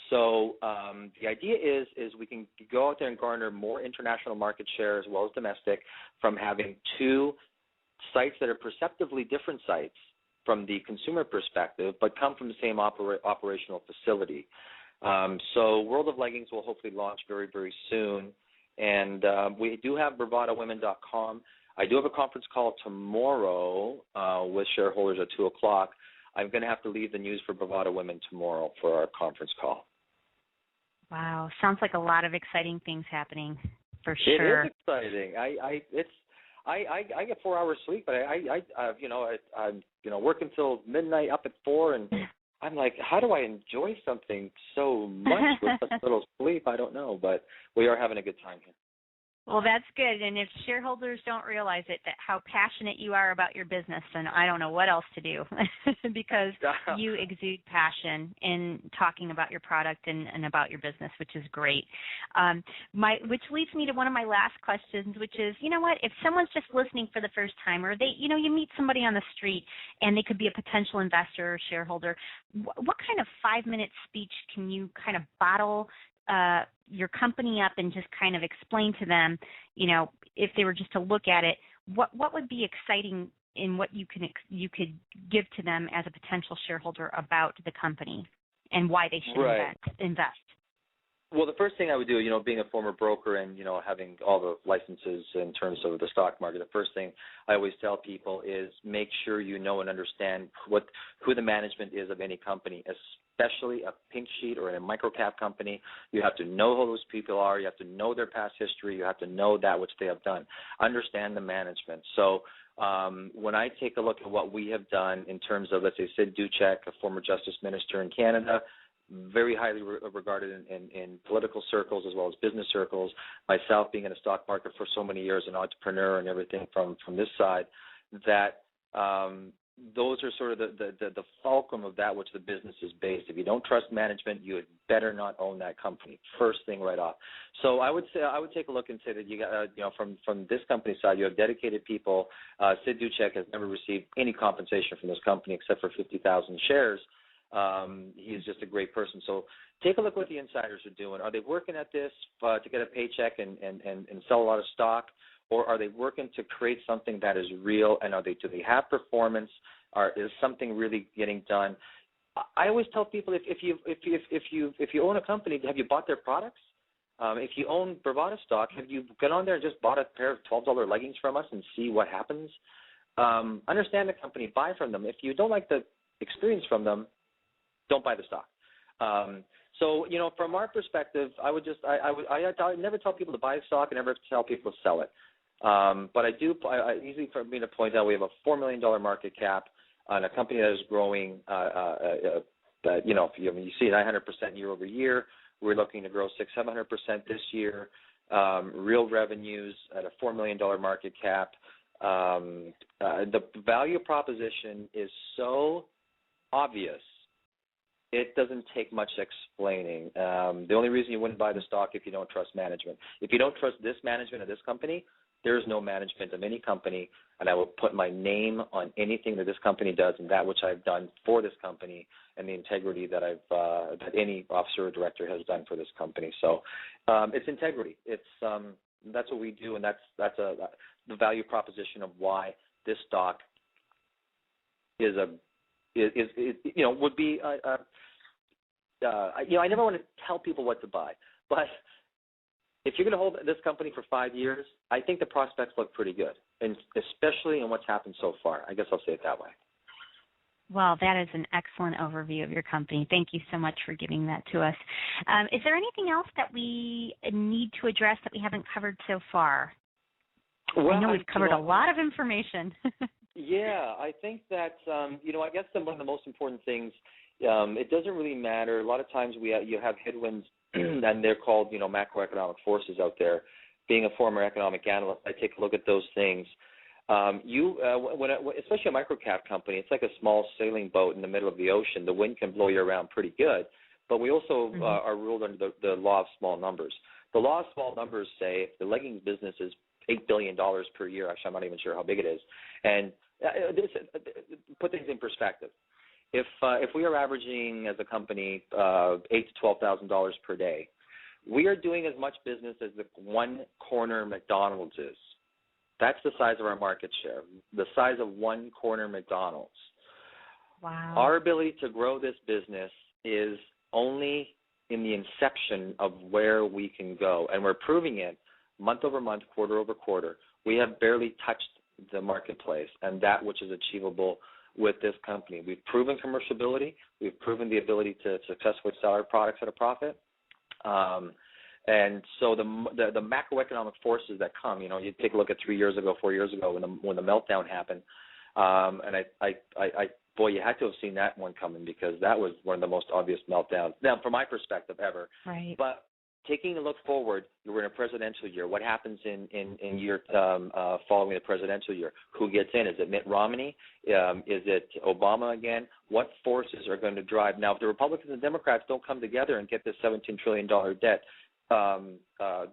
S7: So the idea is we can go out there and garner more international market share as well as domestic from having 2 sites that are perceptively different sites from the consumer perspective, but come from the same operational facility. So World of Leggings will hopefully launch very, very soon. And we do have bravadawomen.com. I do have a conference call tomorrow with shareholders at 2 o'clock. I'm going to have to leave the news for Bravada Women tomorrow for our conference call.
S3: Wow, sounds like a lot of exciting things happening for sure.
S7: It is exciting. I get 4 hours sleep, but I work until midnight, up at 4, and I'm like, how do I enjoy something so much with such little sleep? I don't know, but we are having a good time here.
S3: Well, that's good. And if shareholders don't realize it, that how passionate you are about your business, then I don't know what else to do because you exude passion in talking about your product and about your business, which is great. Which leads me to one of my last questions, which is, you know what, if someone's just listening for the first time, or you meet somebody on the street and they could be a potential investor or shareholder, what kind of 5-minute speech can you kind of bottle your company up and just kind of explain to them, if they were just to look at it, what would be exciting in what you could give to them as a potential shareholder about the company and why they should invest?
S7: Well, the first thing I would do, being a former broker and, having all the licenses in terms of the stock market, the first thing I always tell people is make sure you know and understand who the management is of any company, especially a pink sheet or a microcap company. You have to know who those people are. You have to know their past history. You have to know that which they have done. Understand the management. So when I take a look at what we have done in terms of, let's say, Sid Duchek, a former justice minister in Canada, very highly regarded in political circles as well as business circles. Myself being in the stock market for so many years, an entrepreneur and everything from this side, that those are sort of the fulcrum of that which the business is based. If you don't trust management, you had better not own that company. First thing right off. So I would take a look and say that you got from this company side, you have dedicated people. Sid Duchek has never received any compensation from this company except for 50,000 shares. He's just a great person. So take a look what the insiders are doing. Are they working at this to get a paycheck and sell a lot of stock, or are they working to create something that is real? And do they have performance? Is something really getting done? I always tell people if you own a company, have you bought their products? If you own Bravada stock, have you gone on there and just bought a pair of $12 leggings from us and see what happens? Understand the company, buy from them. If you don't like the experience from them, don't buy the stock. So, from our perspective, I never tell people to buy stock. I never tell people to sell it. But I easily for me to point out we have a $4 million market cap on a company that is growing, you see 900% year over year. We're looking to grow 600-700% this year. Real revenues at a $4 million market cap. The value proposition is so obvious. It doesn't take much explaining. The only reason you wouldn't buy the stock if you don't trust management. If you don't trust this management of this company, there is no management of any company, and I will put my name on anything that this company does and that which I've done for this company and the integrity that that any officer or director has done for this company. So it's integrity. It's that's what we do, and that's the value proposition of why this stock would be. I never want to tell people what to buy, but if you're going to hold this company for 5 years, I think the prospects look pretty good, and especially in what's happened so far. I guess I'll say it that way.
S3: Well, that is an excellent overview of your company. Thank you so much for giving that to us. Is there anything else that we need to address that we haven't covered so far? Well, I know we've covered a lot of information.
S7: Yeah, I think that, I guess one of the most important things it doesn't really matter. A lot of times you have headwinds, and they're called, macroeconomic forces out there. Being a former economic analyst, I take a look at those things. Especially a microcap company, it's like a small sailing boat in the middle of the ocean. The wind can blow you around pretty good, but we also are ruled under the law of small numbers. The law of small numbers say if the leggings business is $8 billion per year, actually I'm not even sure how big it is, and put things in perspective. If we are averaging as a company $8,000 to $12,000 per day, we are doing as much business as the one corner McDonald's is. That's the size of our market share, the size of one corner McDonald's.
S3: Wow.
S7: Our ability to grow this business is only in the inception of where we can go, and we're proving it month over month, quarter over quarter. We have barely touched the marketplace and that which is achievable with this company. We've proven commercialability. We've proven the ability to successfully sell our products at a profit. And so the macroeconomic forces that come, you take a look at 3 years ago, 4 years ago when the meltdown happened, and boy, you had to have seen that one coming because that was one of the most obvious meltdowns. Now, from my perspective, ever.
S3: Right.
S7: But taking a look forward, we're in a presidential year. What happens in year following the presidential year? Who gets in? Is it Mitt Romney? Is it Obama again? What forces are going to drive? Now, if the Republicans and Democrats don't come together and get this $17 trillion debt,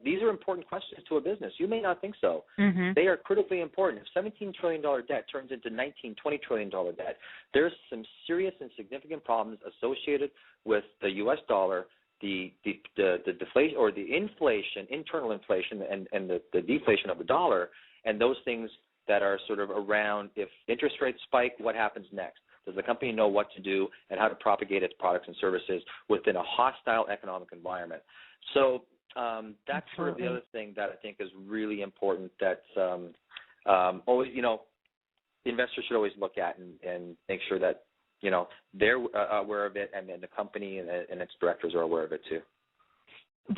S7: these are important questions to a business. You may not think so.
S3: Mm-hmm.
S7: They are critically important. If $17 trillion debt turns into $19, $20 trillion debt, there's some serious and significant problems associated with the U.S. dollar, the deflation or the inflation, internal inflation, and the deflation of the dollar, and those things that are sort of around. If interest rates spike, what happens next? Does the company know what to do and how to propagate its products and services within a hostile economic environment? So that's sort of the other thing that I think is really important. That's always, investors should always look at and make sure that they're aware of it, and then the company and its directors are aware of it too.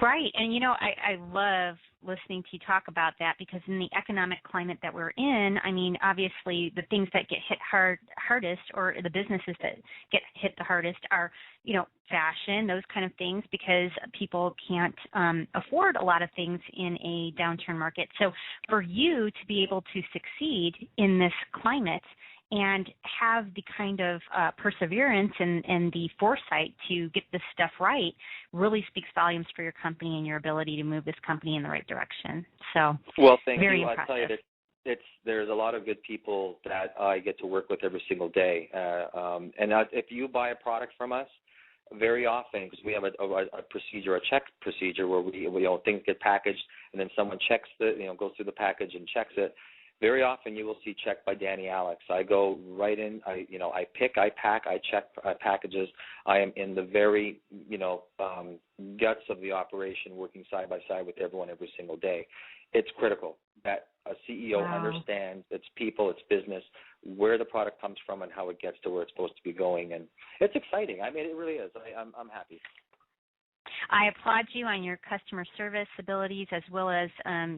S3: Right. And, I love listening to you talk about that because in the economic climate that we're in, I mean, obviously the things that get hit hardest or the businesses that get hit the hardest are, fashion, those kind of things, because people can't afford a lot of things in a downturn market. So for you to be able to succeed in this climate and have the kind of perseverance and the foresight to get this stuff right really speaks volumes for your company and your ability to move this company in the right direction. So,
S7: well, thank
S3: very
S7: you.
S3: impressive.
S7: I tell you that there's a lot of good people that I get to work with every single day. And if you buy a product from us, very often, because we have a procedure, a check procedure, where we things get packaged and then someone checks goes through the package and checks it. Very often you will see checked by Danny Alex. I go right in, I pick, I pack, I check packages. I am in the very, guts of the operation, working side by side with everyone every single day. It's critical that a CEO understands its people, its business, where the product comes from and how it gets to where it's supposed to be going. And it's exciting. I mean, it really is. I'm happy.
S3: I applaud you on your customer service abilities as well as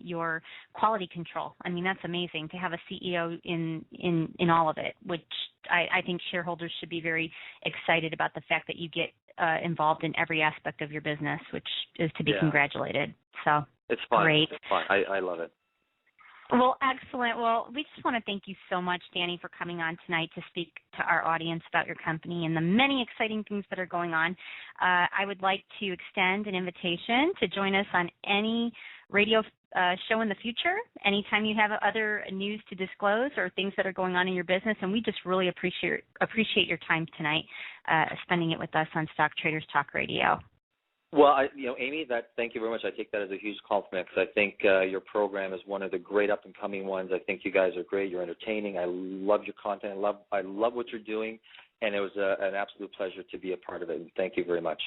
S3: your quality control. I mean, that's amazing to have a CEO in all of it, which I think shareholders should be very excited about the fact that you get involved in every aspect of your business, which is to be congratulated. So
S7: it's fun.
S3: Great.
S7: It's fun. I love it.
S3: Well, excellent. Well, we just want to thank you so much, Danny, for coming on tonight to speak to our audience about your company and the many exciting things that are going on. I would like to extend an invitation to join us on any radio show in the future, anytime you have other news to disclose or things that are going on in your business. And we just really appreciate your time tonight, spending it with us on Stock Traders Talk Radio.
S7: Well, Amy, thank you very much. I take that as a huge compliment because I think your program is one of the great up-and-coming ones. I think you guys are great. You're entertaining. I love your content. I love what you're doing, and it was an absolute pleasure to be a part of it. And thank you very much.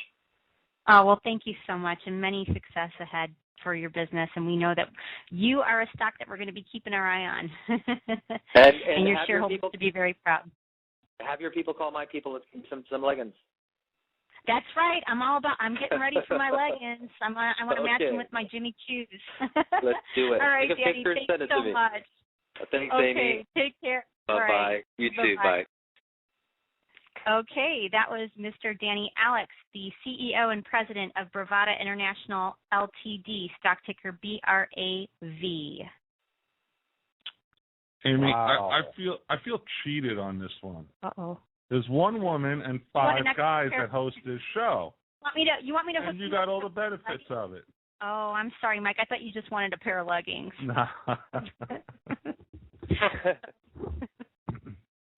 S3: Oh, well, thank you so much, and many success ahead for your business. And we know that you are a stock that we're going to be keeping our eye on, and your shareholders to be very proud.
S7: Have your people call my people. Let's give some leggings.
S3: That's right. I'm getting ready for my leggings. I want to match them with my Jimmy Choos.
S7: Let's do it.
S3: All right,
S7: Take a
S3: Danny,
S7: picture and send it
S3: thanks so
S7: to me.
S3: much.
S7: Thanks,
S3: okay,
S7: Amy.
S3: Take care.
S7: Bye-bye.
S3: Right.
S7: You too.
S3: Bye-bye.
S7: Bye.
S3: Okay, that was Mr. Danny Alex, the CEO and President of Bravada International Ltd, stock ticker BRAV.
S2: Amy,
S4: Wow.
S2: I feel cheated on this one.
S3: Uh-oh.
S2: There's one woman and 5 guys that host this show.
S3: You want me to hook
S2: And you got all the benefits of it.
S3: Oh, I'm sorry, Mike. I thought you just wanted a pair of leggings.
S2: Nah.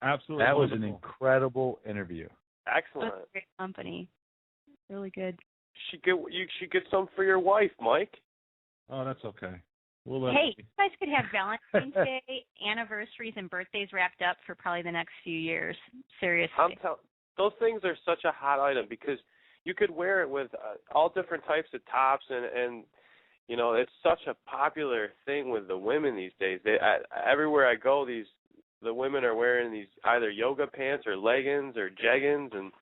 S2: Absolutely.
S4: That was
S2: wonderful.
S4: an incredible interview.
S5: Excellent.
S3: That's a great company. Really good.
S5: You should get some for your wife, Mike.
S2: Oh, that's okay. We'll let
S3: Hey, you guys could have Valentine's Day, anniversaries, and birthdays wrapped up for probably the next few years. Seriously.
S5: Those things are such a hot item because you could wear it with all different types of tops, and you know, it's such a popular thing with the women these days. Everywhere I go, the women are wearing these either yoga pants or leggings or jeggings, and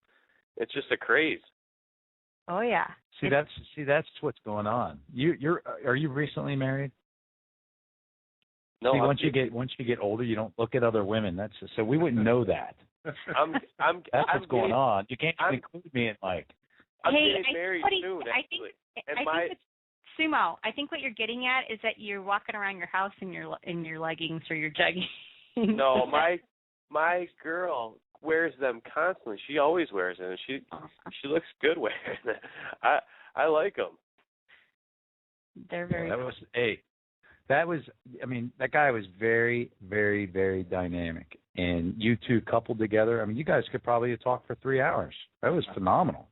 S5: it's just a craze.
S3: Oh yeah.
S4: That's what's going on. Are you recently married?
S5: No,
S4: See, once you get older, you don't look at other women. So we wouldn't know that. That's what's going on. You can't even include me in like.
S5: I'm getting married soon, actually.
S3: Sumo, I think what you're getting at is that you're walking around your house in your leggings or your jeggings.
S5: No, my girl wears them constantly. She always wears them. She looks good wearing them. I like them.
S3: They're very.
S4: That guy was very, very, very dynamic. And you two coupled together, you guys could probably have talked for 3 hours. That was phenomenal.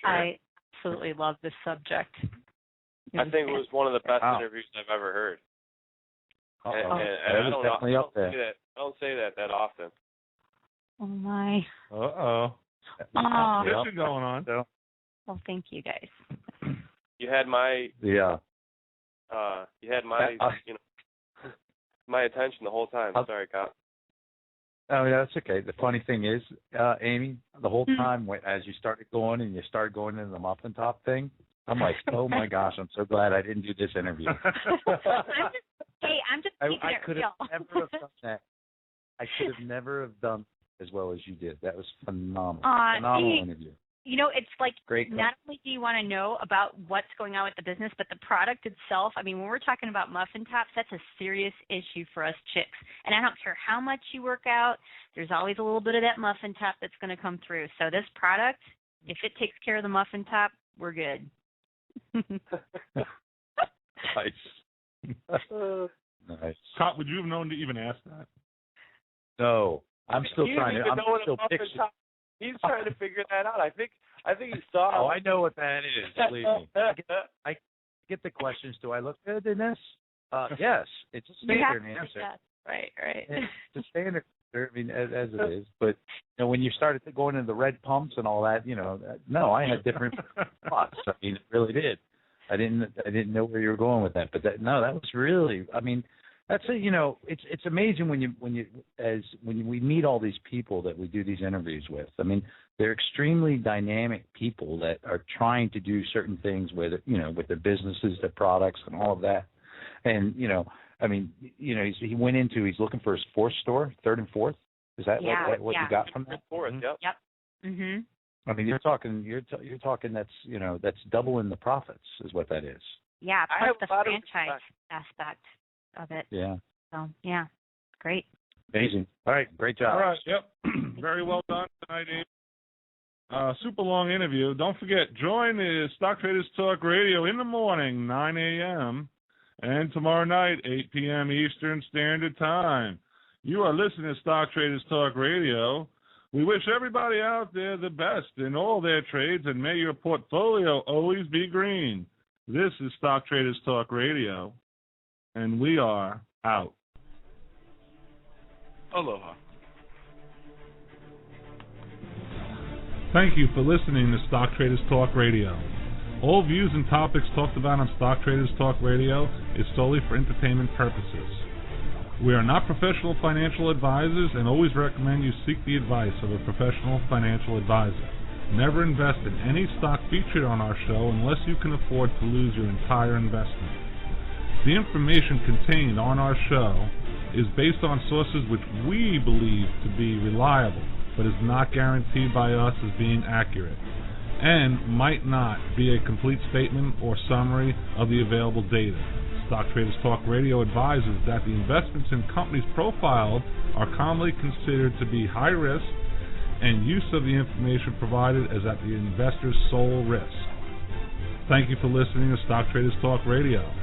S5: Sure.
S3: I absolutely love this subject.
S5: I think it was one of the best interviews I've ever heard. And I don't say that often.
S3: Oh my.
S2: Uh-oh.
S3: Competition
S2: going on.
S3: Well, thank you guys.
S5: You had my
S4: you
S5: had my my attention the whole time. Sorry, Kyle.
S4: Oh, yeah, that's okay. The funny thing is, Amy, the whole time as you started going and you started going into the muffin top thing, I'm like, oh my gosh, I'm so glad I didn't do this interview.
S3: I'm just keeping
S4: I
S3: it
S4: could
S3: real.
S4: have never have done that. I could have never have done as well as you did. That was phenomenal. Phenomenal interview.
S3: You know, it's like
S4: Great.
S3: Not only do you want to know about what's going on with the business, but the product itself. When we're talking about muffin tops, that's a serious issue for us chicks. And I don't care how much you work out, there's always a little bit of that muffin top that's going to come through. So this product, if it takes care of the muffin top, we're good.
S4: Nice. Nice.
S2: Scott, would you have known to even ask that?
S4: No, I'm still trying to. I'm still picturing.
S5: He's trying to figure that out. I think he saw.
S4: Oh, I know what that is. Believe me. I get the questions. Do I look good in this? Yes, it's a standard answer.
S3: Right.
S4: It's a standard answer. As it is. But when you started going into the red pumps and all that, no, I had different thoughts. It really did. I didn't know where you were going with that. But that was really. That's it's amazing when we meet all these people that we do these interviews with. They're extremely dynamic people that are trying to do certain things with their businesses, their products, and all of that. And he went into, he's looking for his fourth store, third and fourth. Is that what you got from that?
S5: Fourth,
S3: Yep. Mhm.
S4: You're talking that's doubling the profits is what that is.
S3: Yeah, plus the franchise aspect of it.
S4: Yeah.
S3: So, yeah, great.
S4: Amazing. All right, great job.
S2: All right, yep. Very well done tonight, Abe. Super long interview. Don't forget, join the Stock Traders Talk Radio in the morning, 9 a.m., and tomorrow night, 8 p.m. Eastern Standard Time. You are listening to Stock Traders Talk Radio. We wish everybody out there the best in all their trades, and may your portfolio always be green. This is Stock Traders Talk Radio, and we are out.
S6: Aloha.
S2: Thank you for listening to Stock Traders Talk Radio. All views and topics talked about on Stock Traders Talk Radio is solely for entertainment purposes. We are not professional financial advisors and always recommend you seek the advice of a professional financial advisor. Never invest in any stock featured on our show unless you can afford to lose your entire investment. The information contained on our show is based on sources which we believe to be reliable but is not guaranteed by us as being accurate, and might not be a complete statement or summary of the available data. Stock Traders Talk Radio advises that the investments in companies profiled are commonly considered to be high risk, and use of the information provided is at the investor's sole risk. Thank you for listening to Stock Traders Talk Radio.